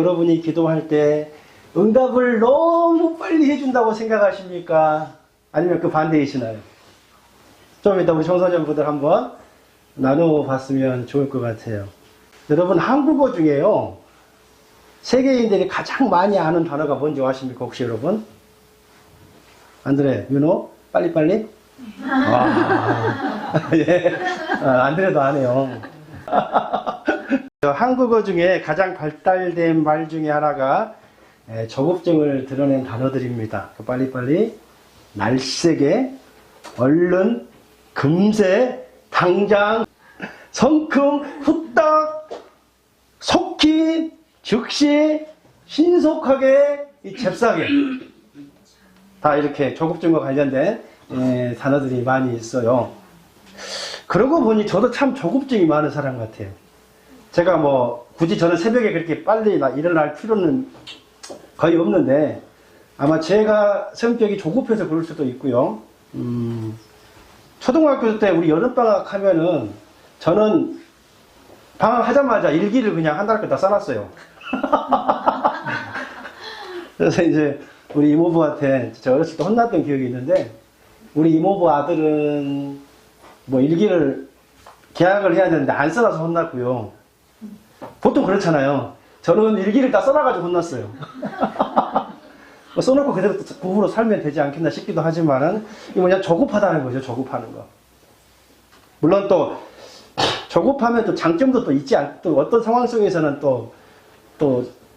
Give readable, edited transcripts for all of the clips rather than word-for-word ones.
여러분이 기도할 때 응답을 너무 빨리 해준다고 생각하십니까? 아니면 그 반대이시나요? 좀 이따 우리 청소년분들 한번 나눠봤으면 좋을 것 같아요. 여러분, 한국어 중에요, 세계인들이 가장 많이 아는 단어가 뭔지 아십니까? 혹시 여러분? 안드레, 유노? 빨리빨리? 와. 예. 안드레도 아네요. 한국어 중에 가장 발달된 말 중에 하나가 조급증을 드러낸 단어들입니다. 빨리빨리, 날쌔게, 얼른, 금세, 당장, 성큼, 후딱, 속히, 즉시, 신속하게, 잽싸게. 다 이렇게 조급증과 관련된 단어들이 많이 있어요. 그러고 보니 저도 참 조급증이 많은 사람 같아요. 제가 뭐 굳이 저는 새벽에 그렇게 빨리 일어날 필요는 거의 없는데 아마 제가 성격이 조급해서 그럴 수도 있고요. 초등학교 때 우리 여름방학 하면은 저는 방학하자마자 일기를 그냥 한 달 거 다 써놨어요. 그래서 이제 우리 이모부한테 제가 어렸을 때 혼났던 기억이 있는데 우리 이모부 아들은 뭐 일기를 계약을 해야 되는데 안 써놔서 혼났고요. 보통 그렇잖아요. 저는 일기를 다 써놔가지고 혼났어요. 써놓고 그대로 부부로 살면 되지 않겠나 싶기도 하지만은 이게 뭐냐, 조급하다는 거죠. 조급하는 거. 물론 또 조급하면 또 장점도 또 있지 또 어떤 상황 속에서는 또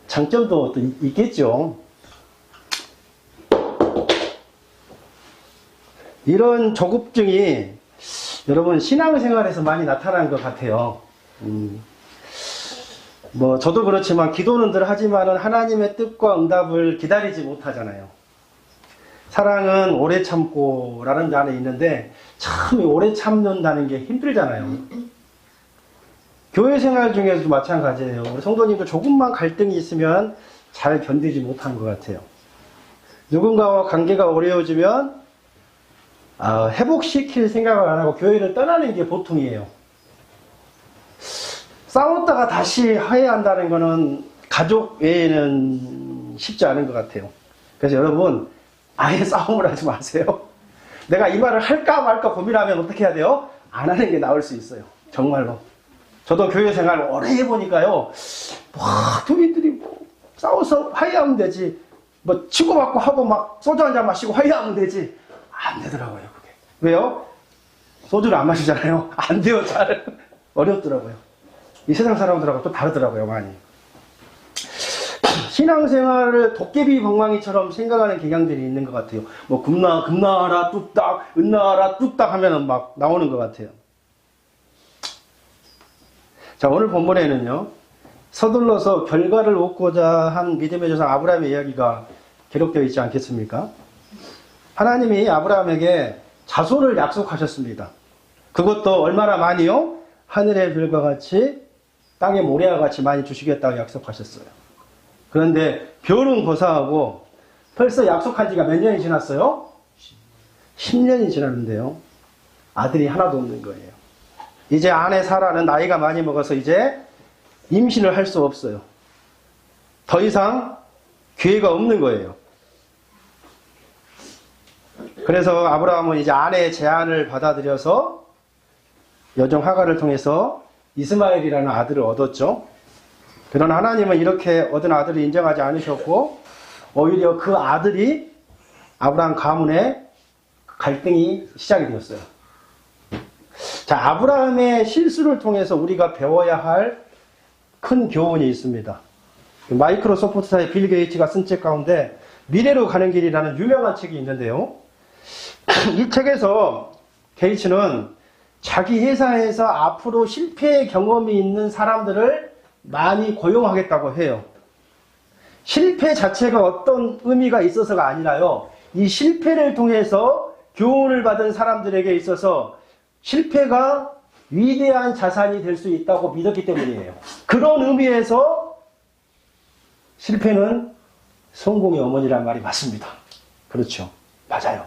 장점도 또 있겠죠. 이런 조급증이 여러분 신앙생활에서 많이 나타난 것 같아요. 뭐 저도 그렇지만 기도는 늘 하지만은 하나님의 뜻과 응답을 기다리지 못하잖아요. 사랑은 오래 참고 라는 게 안에 있는데 참 오래 참는다는 게 힘들잖아요. 교회 생활 중에서도 마찬가지예요. 우리 성도님도 조금만 갈등이 있으면 잘 견디지 못한 것 같아요. 누군가와 관계가 어려워지면 회복시킬 생각을 안 하고 교회를 떠나는 게 보통이에요. 싸웠다가 다시 화해한다는 거는 가족 외에는 쉽지 않은 것 같아요. 그래서 여러분, 아예 싸움을 하지 마세요. 내가 이 말을 할까 말까 고민하면 어떻게 해야 돼요? 안 하는 게 나을 수 있어요. 정말로. 저도 교회 생활 오래 해보니까요, 교인들이 뭐 싸워서 화해하면 되지, 뭐 치고받고 하고 막 소주 한잔 마시고 화해하면 되지. 안 되더라고요, 그게. 왜요? 소주를 안 마시잖아요. 안 돼요, 잘. 어렵더라고요. 이 세상 사람들하고 또 다르더라고요, 많이. 신앙생활을 도깨비 방망이처럼 생각하는 경향들이 있는 것 같아요. 뭐, 금나라 뚝딱, 은나라 뚝딱 하면은 막 나오는 것 같아요. 자, 오늘 본문에는요, 서둘러서 결과를 얻고자 한 믿음의 조상 아브라함의 이야기가 기록되어 있지 않겠습니까? 하나님이 아브라함에게 자손을 약속하셨습니다. 그것도 얼마나 많이요? 하늘의 별과 같이 땅의 모래와 같이 많이 주시겠다고 약속하셨어요. 그런데 별은 고사하고 벌써 약속한 지가 몇 년이 지났어요? 10년이 지났는데요. 아들이 하나도 없는 거예요. 이제 아내 사라는 나이가 많이 먹어서 이제 임신을 할 수 없어요. 더 이상 기회가 없는 거예요. 그래서 아브라함은 이제 아내의 제안을 받아들여서 여종 하갈을 통해서 이스마엘이라는 아들을 얻었죠. 그러나 하나님은 이렇게 얻은 아들을 인정하지 않으셨고 오히려 그 아들이 아브라함 가문의 갈등이 시작이 되었어요. 자, 아브라함의 실수를 통해서 우리가 배워야 할 큰 교훈이 있습니다. 마이크로소프트사의 빌 게이츠가 쓴 책 가운데 미래로 가는 길이라는 유명한 책이 있는데요. 이 책에서 게이츠는 자기 회사에서 앞으로 실패의 경험이 있는 사람들을 많이 고용하겠다고 해요. 실패 자체가 어떤 의미가 있어서가 아니라요. 이 실패를 통해서 교훈을 받은 사람들에게 있어서 실패가 위대한 자산이 될 수 있다고 믿었기 때문이에요. 그런 의미에서 실패는 성공의 어머니란 말이 맞습니다. 그렇죠. 맞아요.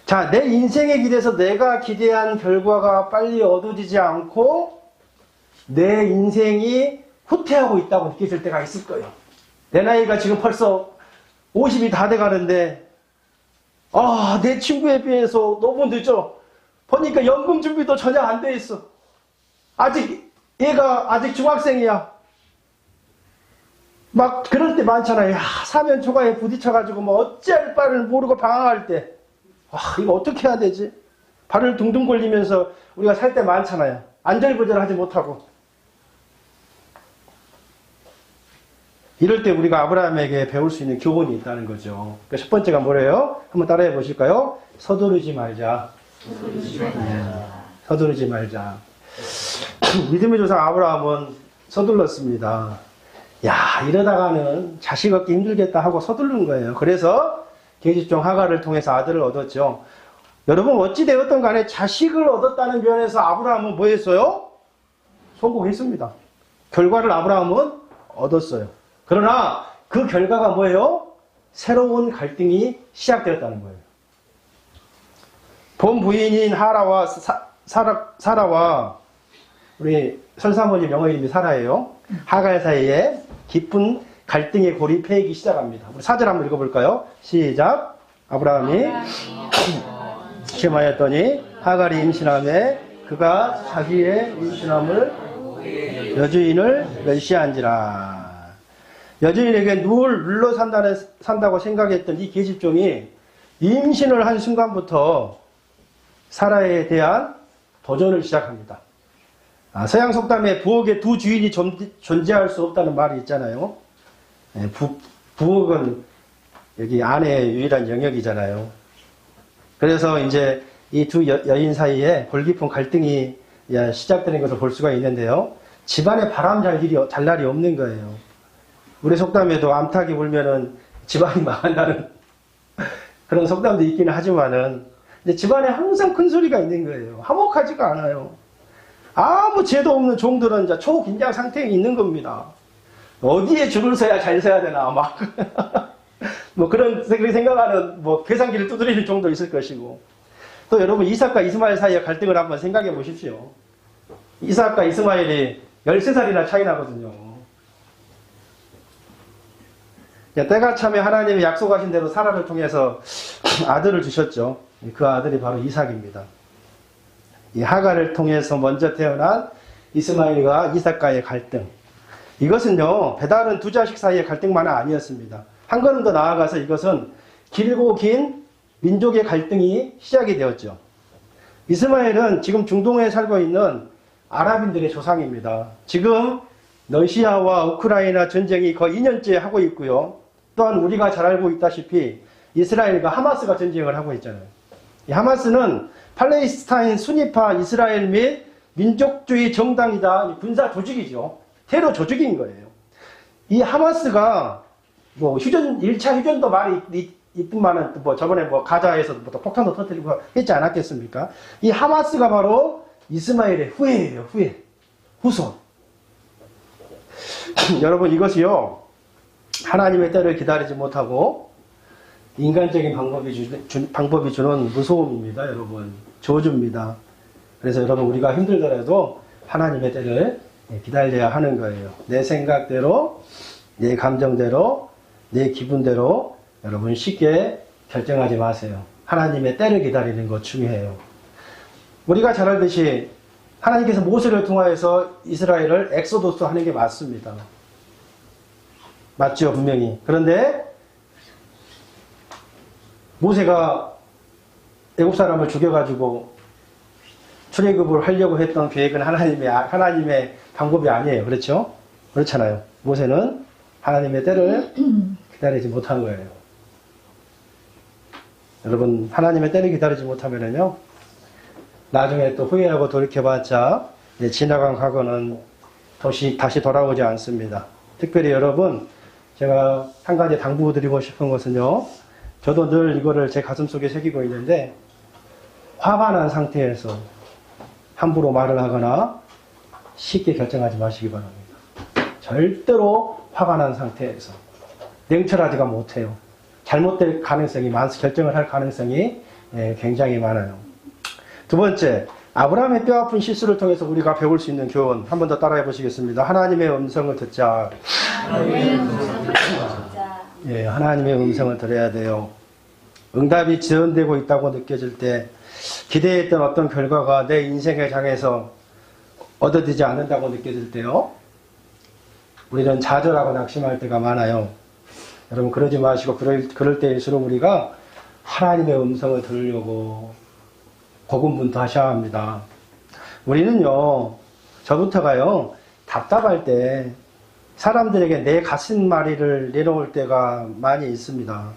자, 내 인생에 기대서 내가 기대한 결과가 빨리 얻어지지 않고 내 인생이 후퇴하고 있다고 느껴질 때가 있을 거예요. 내 나이가 지금 벌써 50이 다 돼가는데 내 친구에 비해서 너무 늦어. 보니까 연금 준비도 전혀 안 돼 있어. 얘가 아직 중학생이야. 막 그럴 때 많잖아요. 사면 초과에 부딪혀가지고 뭐 어찌할 바를 모르고 방황할 때 이거 어떻게 해야 되지? 발을 둥둥 걸리면서 우리가 살 때 많잖아요. 안절부절하지 못하고. 이럴 때 우리가 아브라함에게 배울 수 있는 교훈이 있다는 거죠. 그러니까 첫 번째가 뭐래요? 한번 따라해 보실까요? 서두르지 말자. 서두르지 말자. 믿음의 조상 아브라함은 서둘렀습니다. 이러다가는 자식 얻기 힘들겠다 하고 서두른 거예요. 그래서 계집종 하갈을 통해서 아들을 얻었죠. 여러분 어찌되었던 간에 자식을 얻었다는 면에서 아브라함은 뭐 했어요? 성공했습니다. 결과를 아브라함은 얻었어요. 그러나 그 결과가 뭐예요? 새로운 갈등이 시작되었다는 거예요. 본 부인인 사라와 우리 설사모님 영어 이름이 사라예요. 하갈 사이에 깊은 갈등의 골이 패이기 시작합니다. 우리 4절 한번 읽어볼까요? 시작. 아브라함이 시험하였더니 하갈이 임신하매 그가 자기의 임신함을 여주인을 멸시한지라. 여주인에게 누울 눌러 산다고 생각했던 이 계집종이 임신을 한 순간부터 사라에 대한 도전을 시작합니다. 서양 속담에 부엌에 두 주인이 존재할 수 없다는 말이 있잖아요. 부엌은 여기 아내의 유일한 영역이잖아요. 그래서 이제 이 두 여인 사이에 골깊은 갈등이 시작되는 것을 볼 수가 있는데요. 집안에 바람 잘 날이 없는 거예요. 우리 속담에도 암탉이 불면은 집안이 망한다는 그런 속담도 있기는 하지만은 집안에 항상 큰 소리가 있는 거예요. 화목하지가 않아요. 아무 죄도 없는 종들은 이제 초긴장 상태에 있는 겁니다. 어디에 줄을 서야 잘 서야 되나 막 뭐 그런 생각하는 계산기를 두드리는 종도 있을 것이고, 또 여러분 이삭과 이스마엘 사이의 갈등을 한번 생각해 보십시오. 이삭과 이스마엘이 13살이나 차이 나거든요. 때가 차면 하나님이 약속하신 대로 사라를 통해서 아들을 주셨죠. 그 아들이 바로 이삭입니다. 이 하갈을 통해서 먼저 태어난 이스마엘과 이삭과의 갈등. 이것은요, 배다른 두 자식 사이의 갈등만은 아니었습니다. 한 걸음 더 나아가서 이것은 길고 긴 민족의 갈등이 시작이 되었죠. 이스마엘은 지금 중동에 살고 있는 아랍인들의 조상입니다. 지금 러시아와 우크라이나 전쟁이 거의 2년째 하고 있고요. 또한 우리가 잘 알고 있다시피 이스라엘과 하마스가 전쟁을 하고 있잖아요. 이 하마스는 팔레스타인 수니파 이스라엘 및 민족주의 정당이다. 군사 조직이죠. 테러 조직인 거예요. 이 하마스가 1차 휴전도 말이 있더만은 저번에 가자에서 또 폭탄도 터뜨리고 했지 않았겠습니까? 이 하마스가 바로 이스마엘의 후예예요. 후손. 여러분 이것이요, 하나님의 때를 기다리지 못하고 인간적인 방법이 주는 무서움입니다. 여러분 저주입니다. 그래서 여러분 우리가 힘들더라도 하나님의 때를 기다려야 하는 거예요. 내 생각대로, 내 감정대로, 내 기분대로 여러분 쉽게 결정하지 마세요. 하나님의 때를 기다리는 것 중요해요. 우리가 잘 알듯이 하나님께서 모세를 통하여서 이스라엘을 엑소도스 하는 게 맞습니다. 맞죠, 분명히. 그런데 모세가 애국 사람을 죽여가지고 출애굽을 하려고 했던 계획은 하나님의 방법이 아니에요. 그렇죠? 그렇잖아요. 모세는 하나님의 때를 기다리지 못한 거예요. 여러분, 하나님의 때를 기다리지 못하면요, 나중에 또 후회하고 돌이켜봤자 지나간 과거는 다시 돌아오지 않습니다. 특별히 여러분, 제가 한 가지 당부드리고 싶은 것은요, 저도 늘 이거를 제 가슴속에 새기고 있는데, 화가 난 상태에서 함부로 말을 하거나 쉽게 결정하지 마시기 바랍니다. 절대로 화가 난 상태에서 냉철하지가 못해요. 잘못될 가능성이 결정을 할 가능성이 굉장히 많아요. 두 번째, 아브라함의 뼈아픈 실수를 통해서 우리가 배울 수 있는 교훈 한 번 더 따라해 보시겠습니다. 하나님의 음성을 듣자. 예, 하나님의 음성을 들어야 돼요. 응답이 지연되고 있다고 느껴질 때, 기대했던 어떤 결과가 내 인생의 장에서 얻어지지 않는다고 느껴질 때요, 우리는 좌절하고 낙심할 때가 많아요. 여러분 그러지 마시고 그럴 때일수록 우리가 하나님의 음성을 들으려고 고군분투하셔야 합니다. 우리는요, 저부터가요, 답답할 때 사람들에게 내 가슴앓이를 내놓을 때가 많이 있습니다.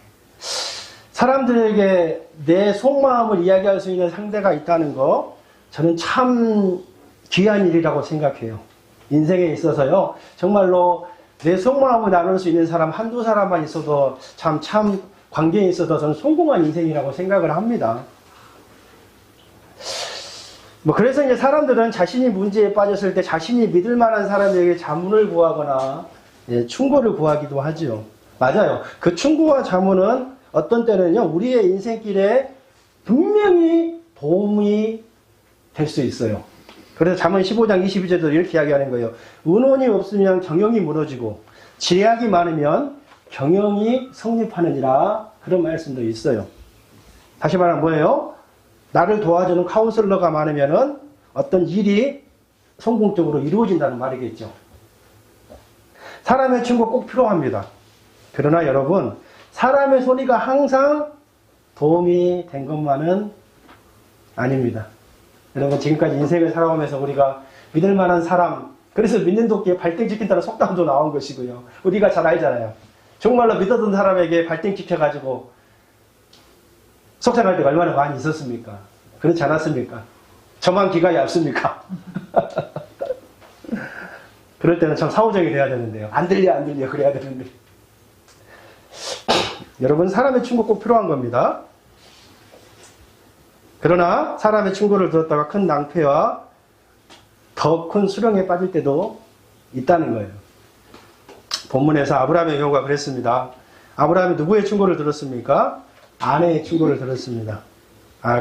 사람들에게 내 속마음을 이야기할 수 있는 상대가 있다는 거, 저는 참 귀한 일이라고 생각해요. 인생에 있어서요, 정말로 내 속마음을 나눌 수 있는 사람 한두 사람만 있어도 참 관계에 있어서 저는 성공한 인생이라고 생각을 합니다. 그래서 이제 사람들은 자신이 문제에 빠졌을 때 자신이 믿을 만한 사람에게 자문을 구하거나, 충고를 구하기도 하죠. 맞아요. 그 충고와 자문은 어떤 때는요, 우리의 인생길에 분명히 도움이 될 수 있어요. 그래서 잠언 15장 22절도 이렇게 이야기하는 거예요. 은원이 없으면 경영이 무너지고 지략이 많으면 경영이 성립하느니라. 그런 말씀도 있어요. 다시 말하면 뭐예요? 나를 도와주는 카운슬러가 많으면은 어떤 일이 성공적으로 이루어진다는 말이겠죠. 사람의 충고 꼭 필요합니다. 그러나 여러분, 사람의 소리가 항상 도움이 된 것만은 아닙니다. 여러분, 지금까지 인생을 살아오면서 우리가 믿을 만한 사람, 그래서 믿는 도끼에 발등 찍힌다는 속담도 나온 것이고요. 우리가 잘 알잖아요. 정말로 믿었던 사람에게 발등 찍혀가지고 속상할 때가 얼마나 많이 있었습니까? 그렇지 않았습니까? 저만 기가 얇습니까? 그럴 때는 참 사후적이 돼야 되는데요. 안 들려 그래야 되는데. 여러분, 사람의 충고 꼭 필요한 겁니다. 그러나 사람의 충고를 들었다가 큰 낭패와 더 큰 수령에 빠질 때도 있다는 거예요. 본문에서 아브라함의 경우가 그랬습니다. 아브라함이 누구의 충고를 들었습니까? 아내의 충고를 들었습니다.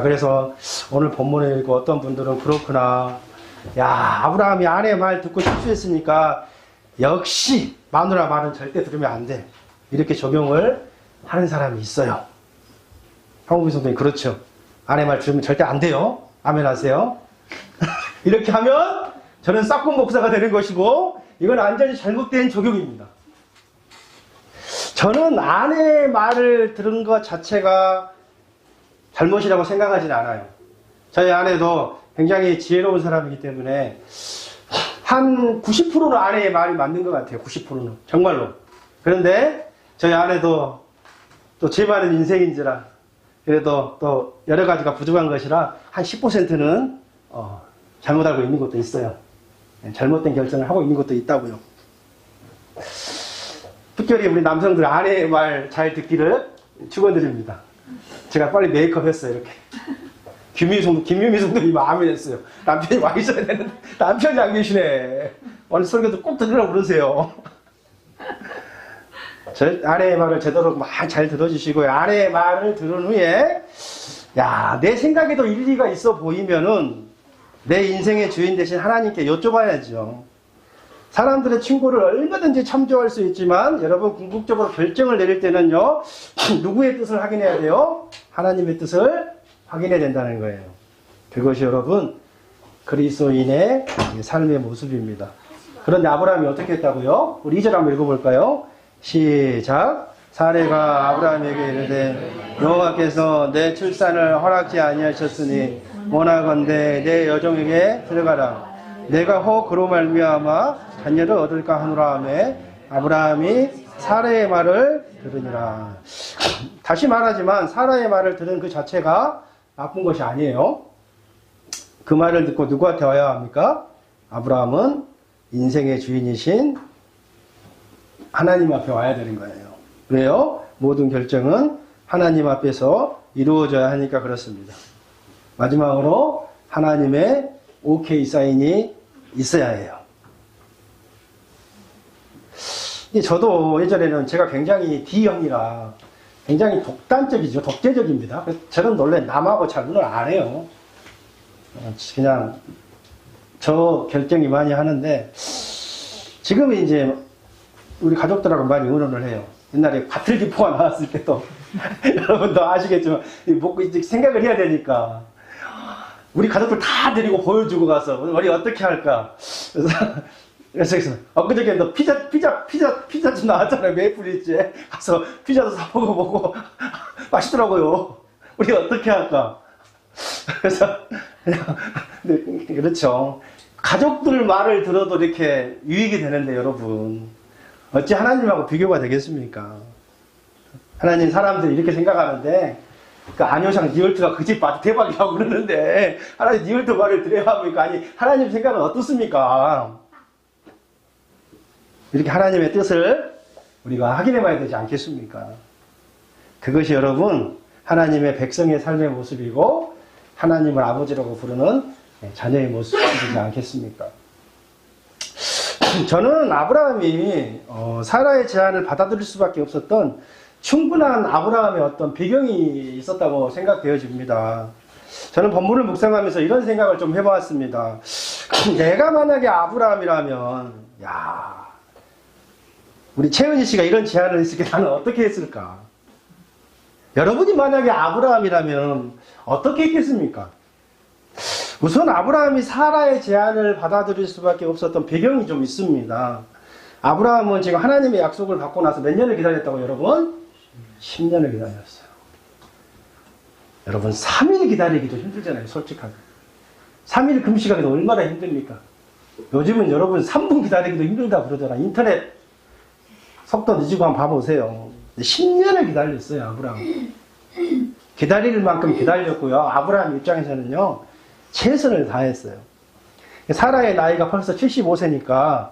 그래서 오늘 본문을 읽고 어떤 분들은 그렇구나. 야, 아브라함이 아내의 말 듣고 실수했으니까 역시 마누라 말은 절대 들으면 안 돼. 이렇게 적용을 하는 사람이 있어요. 한국인 성도님, 그렇죠. 아내 말 들으면 절대 안 돼요. 아멘 하세요. 이렇게 하면 저는 싹군 목사가 되는 것이고, 이건 완전히 잘못된 적용입니다. 저는 아내의 말을 들은 것 자체가 잘못이라고 생각하진 않아요. 저희 아내도 굉장히 지혜로운 사람이기 때문에 한 90%는 아내의 말이 맞는 것 같아요. 90%는. 정말로. 그런데 저희 아내도 또 제 말은 인생인지라, 그래도 또 여러 가지가 부족한 것이라 한 10%는 잘못 알고 있는 것도 있어요. 잘못된 결정을 하고 있는 것도 있다고요. 특별히 우리 남성들 아내의 말 잘 듣기를 축원드립니다. 제가 빨리 메이크업 했어요. 이렇게. 김유미 성도님이 마음에 됐어요. 남편이 와 있어야 되는데 남편이 안 계시네. 오늘 설교도 꼭 들으라고 그러세요. 아내의 말을 제대로 잘 들어주시고요. 아내의 말을 들은 후에, 야, 내 생각에도 일리가 있어 보이면은 내 인생의 주인 대신 하나님께 여쭤봐야죠. 사람들의 충고를 얼마든지 참조할 수 있지만, 여러분 궁극적으로 결정을 내릴 때는요, 누구의 뜻을 확인해야 돼요? 하나님의 뜻을 확인해야 된다는 거예요. 그것이 여러분 그리스도인의 삶의 모습입니다. 그런데 아브라함이 어떻게 했다고요? 우리 2절 한번 읽어볼까요? 시작. 사례가 아브라함에게 이르되 여호와께서 내 출산을 허락지 아니하셨으니 원하건대 내 여종에게 들어가라. 내가 혹 그로 말미암아 자녀를 얻을까 하노라 하며 아브라함이 사라의 말을 들으니라. 다시 말하지만 사라의 말을 들은 그 자체가 나쁜 것이 아니에요. 그 말을 듣고 누구한테 와야 합니까? 아브라함은 인생의 주인이신 하나님 앞에 와야 되는 거예요. 왜요? 모든 결정은 하나님 앞에서 이루어져야 하니까 그렇습니다. 마지막으로 하나님의 오케이 사인이 있어야 해요. 저도 예전에는 제가 굉장히 D형이라 굉장히 독단적이죠. 독재적입니다. 저는 원래 남하고 잘 논을 안 해요. 그냥 저 결정이 많이 하는데 지금은 이제 우리 가족들하고 많이 의논을 해요. 옛날에 바틀기포가 나왔을 때도 여러분도 아시겠지만 먹고 이제 생각을 해야 되니까 우리 가족들 다 데리고 보여주고 가서 우리 어떻게 할까. 그래서 엊그저께 너 피자 좀 나왔잖아요. 메이플리츠에 가서 피자도 사 먹어보고 맛있더라고요. 우리 어떻게 할까. 그래서 그냥 그렇죠. 가족들 말을 들어도 이렇게 유익이 되는데 여러분 어찌 하나님하고 비교가 되겠습니까? 하나님 사람들이 이렇게 생각하는데 그 안효상 니얼트가 그 집 봐도 대박이라고 그러는데 하나님 니얼트 말을 들어야 합니까? 아니 하나님 생각은 어떻습니까? 이렇게 하나님의 뜻을 우리가 확인해 봐야 되지 않겠습니까? 그것이 여러분 하나님의 백성의 삶의 모습이고 하나님을 아버지라고 부르는 자녀의 모습이지 않겠습니까? 저는 아브라함이 사라의 제안을 받아들일 수밖에 없었던 충분한 아브라함의 어떤 배경이 있었다고 생각되어집니다. 저는 본문을 묵상하면서 이런 생각을 좀 해보았습니다. 내가 만약에 아브라함이라면 우리 최은희 씨가 이런 제안을 했을 때 나는 어떻게 했을까? 여러분이 만약에 아브라함이라면 어떻게 했겠습니까? 우선 아브라함이 사라의 제안을 받아들일 수밖에 없었던 배경이 좀 있습니다. 아브라함은 지금 하나님의 약속을 받고 나서 몇 년을 기다렸다고 여러분? 10년을 기다렸어요. 여러분 3일 기다리기도 힘들잖아요. 솔직하게. 3일 금식하기도 얼마나 힘듭니까? 요즘은 여러분 3분 기다리기도 힘들다 그러잖아요. 인터넷 속도 늦고 한번 봐보세요. 10년을 기다렸어요. 아브라함. 기다릴 만큼 기다렸고요. 아브라함 입장에서는요. 최선을 다했어요. 사라의 나이가 벌써 75세니까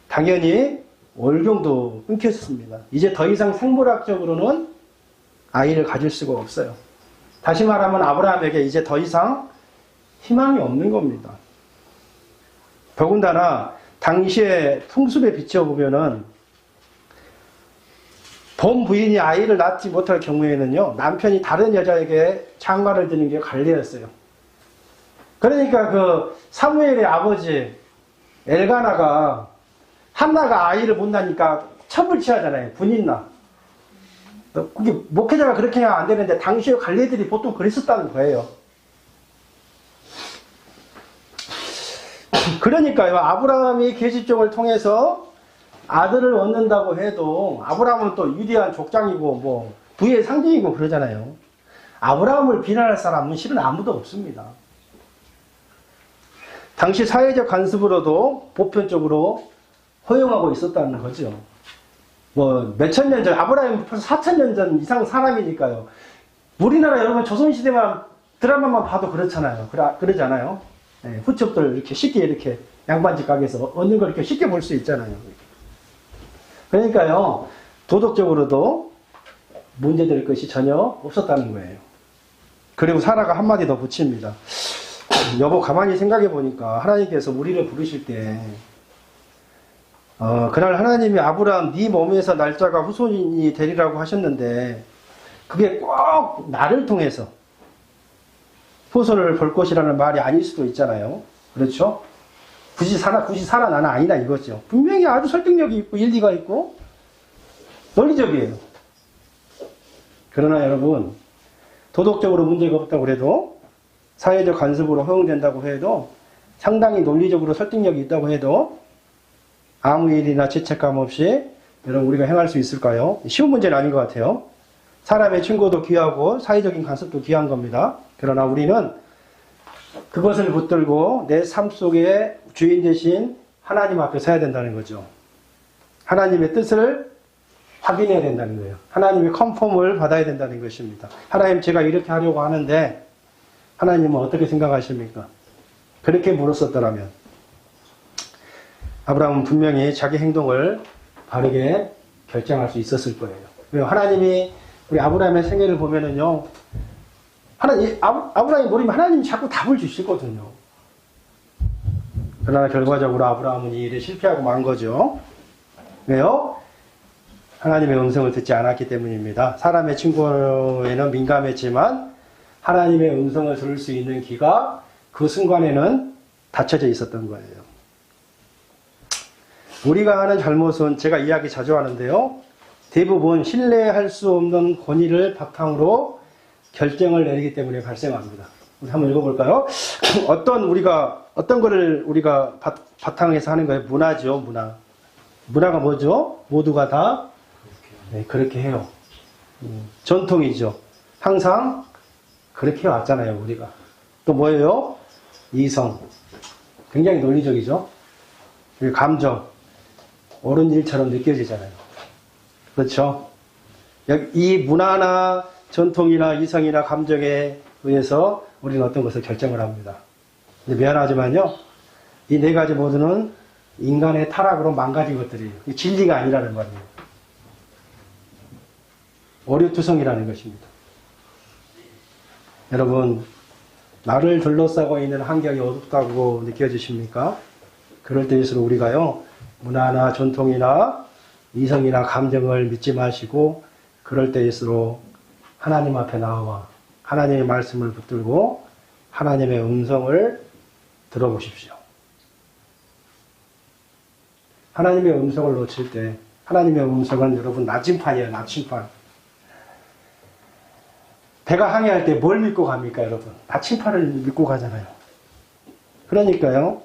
당연히 월경도 끊겼습니다. 이제 더 이상 생물학적으로는 아이를 가질 수가 없어요. 다시 말하면 아브라함에게 이제 더 이상 희망이 없는 겁니다. 더군다나 당시의 풍습에 비춰보면은 본 부인이 아이를 낳지 못할 경우에는요, 남편이 다른 여자에게 장가를 드는 게 관례였어요. 그러니까 그 사무엘의 아버지 엘가나가 한나가 아이를 못 낳으니까 첩을 취하잖아요. 분인나. 그게 목회자가 그렇게 하면 안 되는데 당시의 관례들이 보통 그랬었다는 거예요. 그러니까요, 아브라함이 계집종을 통해서 아들을 얻는다고 해도 아브라함은 또 위대한 족장이고 뭐 부의 상징이고 그러잖아요. 아브라함을 비난할 사람은 실은 아무도 없습니다. 당시 사회적 관습으로도 보편적으로 허용하고 있었다는 거죠. 뭐 몇천 년 전, 아브라함은 벌써 4,000년 전 이상 사람이니까요. 우리나라 여러분 조선시대만 드라마만 봐도 그렇잖아요. 그러잖아요. 네, 후첩들 이렇게 쉽게 이렇게 양반집 가게에서 얻는 걸 이렇게 쉽게 볼 수 있잖아요. 그러니까요, 도덕적으로도 문제될 것이 전혀 없었다는 거예요. 그리고 사라가 한마디 더 붙입니다. 여보, 가만히 생각해 보니까 하나님께서 우리를 부르실 때, 그날 하나님이 아브라함 네 몸에서 날짜가 후손이 되리라고 하셨는데, 그게 꼭 나를 통해서 후손을 볼 것이라는 말이 아닐 수도 있잖아요. 그렇죠? 굳이 사라 나는 아니다 이거죠. 분명히 아주 설득력이 있고 일리가 있고 논리적이에요. 그러나 여러분, 도덕적으로 문제가 없다고 해도, 사회적 관습으로 허용된다고 해도, 상당히 논리적으로 설득력이 있다고 해도 아무 일이나 죄책감 없이 여러분 우리가 행할 수 있을까요? 쉬운 문제는 아닌 것 같아요. 사람의 친구도 귀하고 사회적인 관습도 귀한 겁니다. 그러나 우리는 그것을 붙들고 내 삶 속에 주인 되신 하나님 앞에 서야 된다는 거죠. 하나님의 뜻을 확인해야 된다는 거예요. 하나님의 컨펌을 받아야 된다는 것입니다. 하나님, 제가 이렇게 하려고 하는데 하나님은 어떻게 생각하십니까? 그렇게 물었었더라면 아브라함은 분명히 자기 행동을 바르게 결정할 수 있었을 거예요. 하나님이 우리 아브라함의 생애를 보면은요, 아브라함이 모르면 하나님이 자꾸 답을 주시거든요. 그러나 결과적으로 아브라함은 이 일에 실패하고 만 거죠. 왜요? 하나님의 음성을 듣지 않았기 때문입니다. 사람의 친구에는 민감했지만 하나님의 음성을 들을 수 있는 귀가 그 순간에는 닫혀져 있었던 거예요. 우리가 하는 잘못은 제가 이야기 자주 하는데요. 대부분 신뢰할 수 없는 권위를 바탕으로 결정을 내리기 때문에 발생합니다. 우리 한번 읽어볼까요? 어떤 거를 우리가 바탕에서 하는 거예요? 문화죠, 문화. 문화가 뭐죠? 모두가 다 네, 그렇게 해요. 전통이죠. 항상 그렇게 해왔잖아요, 우리가. 또 뭐예요? 이성. 굉장히 논리적이죠. 그리고 감정. 옳은 일처럼 느껴지잖아요. 그렇죠? 이 문화나 전통이나 이성이나 감정에 의해서 우리는 어떤 것을 결정을 합니다. 근데 미안하지만요, 이 네 가지 모두는 인간의 타락으로 망가진 것들이에요. 진리가 아니라는 말이에요. 오류투성이라는 것입니다. 여러분, 나를 둘러싸고 있는 환경이 어둡다고 느껴지십니까? 그럴 때일수록 우리가요, 문화나 전통이나 이성이나 감정을 믿지 마시고, 그럴 때일수록 하나님 앞에 나와 하나님의 말씀을 붙들고 하나님의 음성을 들어보십시오. 하나님의 음성을 놓칠 때, 하나님의 음성은 여러분 나침판이에요, 나침판. 배가 항해할 때 뭘 믿고 갑니까, 여러분? 나침판을 믿고 가잖아요. 그러니까요,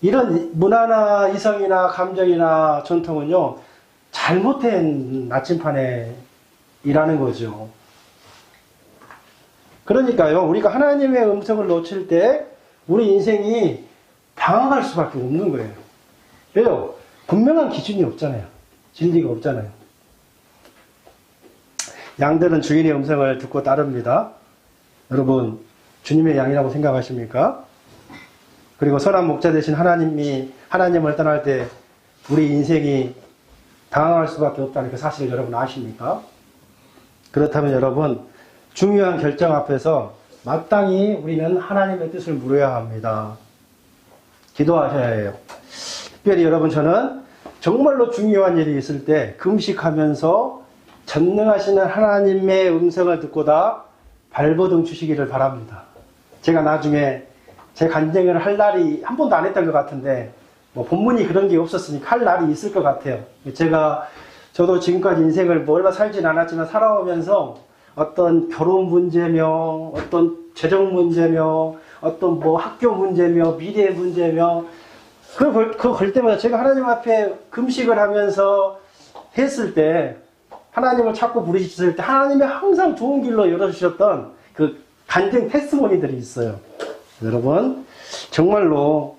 이런 문화나 이성이나 감정이나 전통은요, 잘못된 나침판에 일하는 거죠. 그러니까요, 우리가 하나님의 음성을 놓칠 때 우리 인생이 당황할 수밖에 없는 거예요. 왜요? 분명한 기준이 없잖아요. 진리가 없잖아요. 양들은 주인의 음성을 듣고 따릅니다. 여러분, 주님의 양이라고 생각하십니까? 그리고 선한 목자 되신 하나님을 떠날 때 우리 인생이 당황할 수밖에 없다는 그 사실을 여러분 아십니까? 그렇다면 여러분, 중요한 결정 앞에서 마땅히 우리는 하나님의 뜻을 물어야 합니다. 기도하셔야 해요. 특별히 여러분, 저는 정말로 중요한 일이 있을 때 금식하면서 전능하시는 하나님의 음성을 듣고다 발버둥 주시기를 바랍니다. 제가 나중에 제 간증을 할 날이 한 번도 안 했던 것 같은데, 뭐 본문이 그런 게 없었으니까 할 날이 있을 것 같아요. 저도 지금까지 인생을 뭐 얼마 살진 않았지만 살아오면서 어떤 결혼 문제며, 어떤 재정 문제며, 어떤 뭐 학교 문제며, 미래 문제며, 그거 걸 때마다 제가 하나님 앞에 금식을 하면서 했을 때, 하나님을 찾고 부르셨을 때 하나님이 항상 좋은 길로 열어주셨던 그 간증 테스트모니들이 있어요. 여러분, 정말로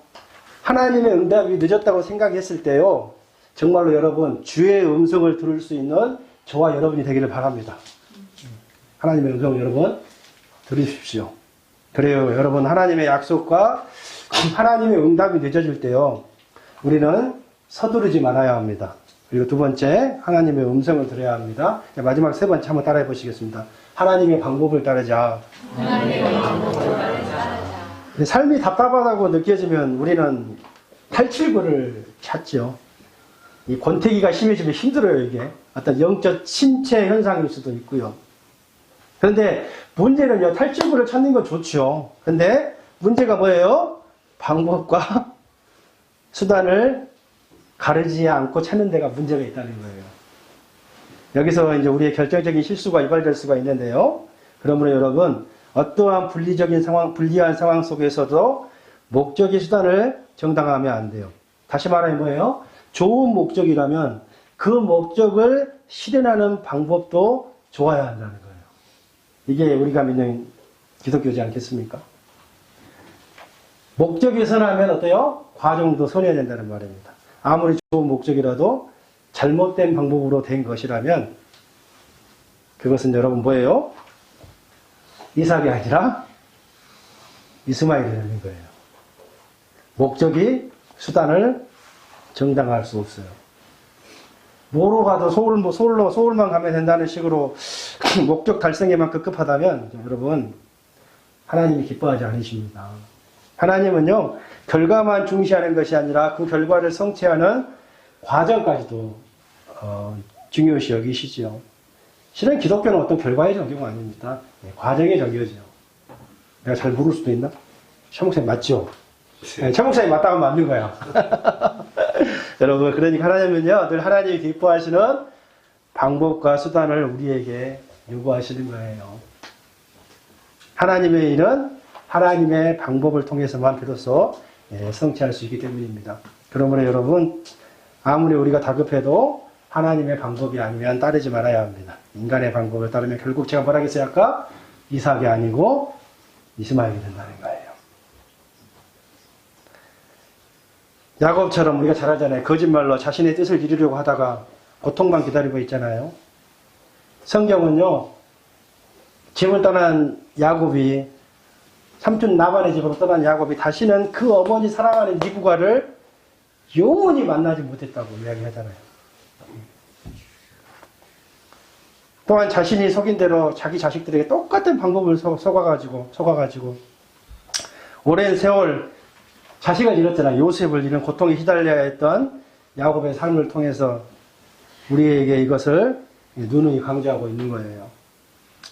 하나님의 응답이 늦었다고 생각했을 때요, 정말로 여러분, 주의 음성을 들을 수 있는 저와 여러분이 되기를 바랍니다. 하나님의 음성 여러분 들으십시오. 그래요, 여러분, 하나님의 약속과 하나님의 응답이 늦어질 때요, 우리는 서두르지 말아야 합니다. 그리고 두 번째, 하나님의 음성을 들어야 합니다. 마지막 세 번째 한번 따라해 보시겠습니다. 하나님의 방법을 따르자. 하나님의 방법을 따르자. 삶이 답답하다고 느껴지면 우리는 탈출구를 찾죠. 이 권태기가 심해지면 힘들어요, 이게. 어떤 영적 침체 현상일 수도 있고요. 그런데 문제는요, 탈출구를 찾는 건 좋죠. 그런데 문제가 뭐예요? 방법과 수단을 가르지 않고 찾는 데가 문제가 있다는 거예요. 여기서 이제 우리의 결정적인 실수가 유발될 수가 있는데요. 그러므로 여러분, 어떠한 불리한 상황 속에서도 목적의 수단을 정당화하면 안 돼요. 다시 말하면 뭐예요? 좋은 목적이라면 그 목적을 실현하는 방법도 좋아야 한다는 거예요. 이게 우리가 믿는 기독교지 않겠습니까? 목적이 선하면 어때요? 과정도 선해야 된다는 말입니다. 아무리 좋은 목적이라도 잘못된 방법으로 된 것이라면 그것은 여러분 뭐예요? 이삭이 아니라 이스마엘이 되는 거예요. 목적이 수단을 정당화할 수 없어요. 뭐로 가도 서울만 가면 된다는 식으로 목적 달성에만 급급하다면 여러분, 하나님이 기뻐하지 않으십니다. 하나님은요, 결과만 중시하는 것이 아니라 그 결과를 성취하는 과정까지도 중요시 여기시죠. 실은 기독교는 어떤 결과의 종교가 아닙니다. 과정의 종교죠. 내가 잘 모를 수도 있나? 최 목사님 맞죠? 네, 최 목사님 맞다고 하면 맞는 거야. 여러분, 그러니까 하나님은요, 늘 하나님이 기뻐하시는 방법과 수단을 우리에게 요구하시는 거예요. 하나님의 일은 하나님의 방법을 통해서만 비로소 성취할 수 있기 때문입니다. 그러므로 여러분, 아무리 우리가 다급해도 하나님의 방법이 아니면 따르지 말아야 합니다. 인간의 방법을 따르면 결국 제가 뭐라 했어요 아까? 이삭이 아니고 이스마엘이 된다는 거예요. 야곱처럼 우리가 잘 알잖아요. 거짓말로 자신의 뜻을 이루려고 하다가 고통만 기다리고 있잖아요. 성경은요, 집을 떠난 야곱이, 삼촌 라반의 집으로 떠난 야곱이 다시는 그 어머니 사랑하는 리브가를 영원히 만나지 못했다고 이야기하잖아요. 또한 자신이 속인 대로 자기 자식들에게 똑같은 방법을 속아가지고 오랜 세월 자식을 잃었잖아요. 요셉을 잃은 고통에 휘달려야 했던 야곱의 삶을 통해서 우리에게 이것을 누누이 강조하고 있는 거예요.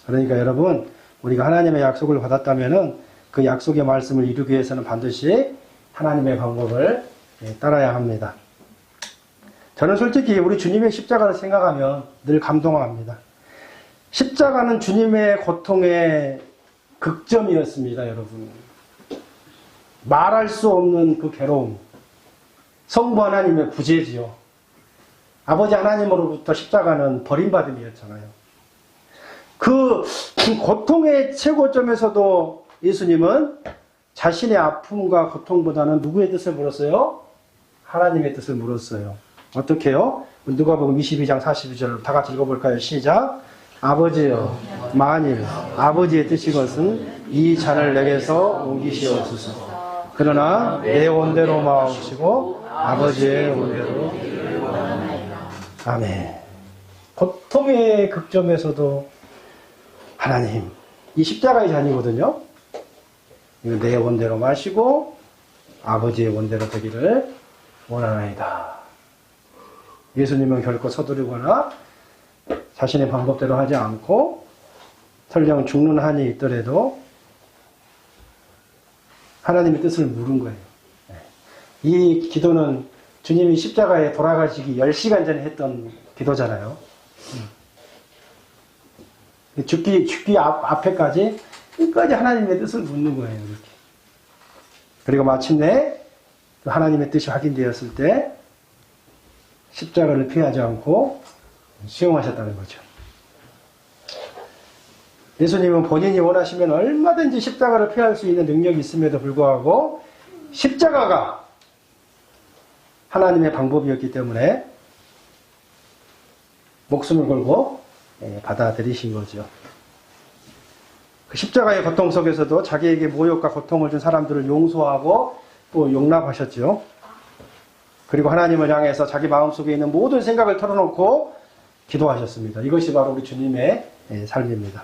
그러니까 여러분, 우리가 하나님의 약속을 받았다면은 그 약속의 말씀을 이루기 위해서는 반드시 하나님의 방법을 따라야 합니다. 저는 솔직히 우리 주님의 십자가를 생각하면 늘 감동합니다. 십자가는 주님의 고통의 극점이었습니다, 여러분. 말할 수 없는 그 괴로움. 성부 하나님의 구제지요. 아버지 하나님으로부터 십자가는 버림받음이었잖아요. 그 고통의 최고점에서도 예수님은 자신의 아픔과 고통보다는 누구의 뜻을 물었어요? 하나님의 뜻을 물었어요. 어떻게 해요? 누가복음 22장 42절 다 같이 읽어볼까요? 시작. 아버지여, 만일 아버지의 뜻이것은 이 잔을 내게서 옮기시옵소서. 그러나 내 원대로 마옵시고 아버지의 원대로. 아멘. 고통의 극점에서도 하나님, 이 십자가의 잔이거든요. 이거 내 원대로 마시고 아버지의 원대로 되기를 원하나이다. 예수님은 결코 서두르거나 자신의 방법대로 하지 않고 설령 죽는 한이 있더라도 하나님의 뜻을 물은 거예요. 이 기도는 주님이 십자가에 돌아가시기 10시간 전에 했던 기도잖아요. 죽기 앞에까지 끝까지 하나님의 뜻을 묻는 거예요. 이렇게. 그리고 마침내 하나님의 뜻이 확인되었을 때 십자가를 피하지 않고 수용하셨다는 거죠. 예수님은 본인이 원하시면 얼마든지 십자가를 피할 수 있는 능력이 있음에도 불구하고 십자가가 하나님의 방법이었기 때문에 목숨을 걸고 받아들이신 거죠. 그 십자가의 고통 속에서도 자기에게 모욕과 고통을 준 사람들을 용서하고 또 용납하셨죠. 그리고 하나님을 향해서 자기 마음속에 있는 모든 생각을 털어놓고 기도하셨습니다. 이것이 바로 우리 주님의 삶입니다.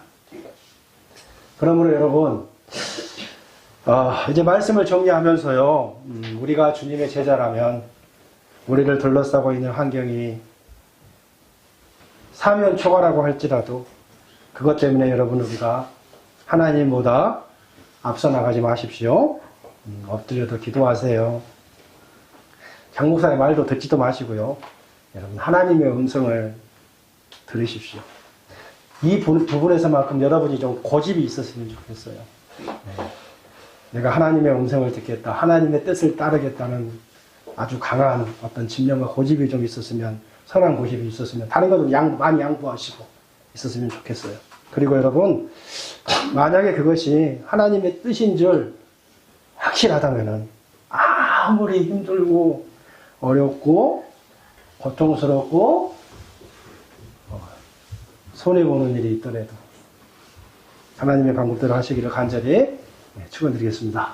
그러므로 여러분, 이제 말씀을 정리하면서요, 우리가 주님의 제자라면 우리를 둘러싸고 있는 환경이 사면 초과라고 할지라도 그것 때문에 여러분 우리가 하나님보다 앞서 나가지 마십시오. 엎드려도 기도하세요. 장 목사의 말도 듣지도 마시고요. 여러분 하나님의 음성을 들으십시오. 이 부분에서만큼 여러분이 좀 고집이 있었으면 좋겠어요. 내가 하나님의 음성을 듣겠다. 하나님의 뜻을 따르겠다는 아주 강한 어떤 집념과 고집이 좀 있었으면, 선한 고집이 있었으면, 다른 것은 많이 양보하시고 있었으면 좋겠어요. 그리고 여러분, 만약에 그것이 하나님의 뜻인 줄 확실하다면은 아무리 힘들고 어렵고 고통스럽고 손해보는 일이 있더라도 하나님의 방법대로 하시기를 간절히 축원드리겠습니다.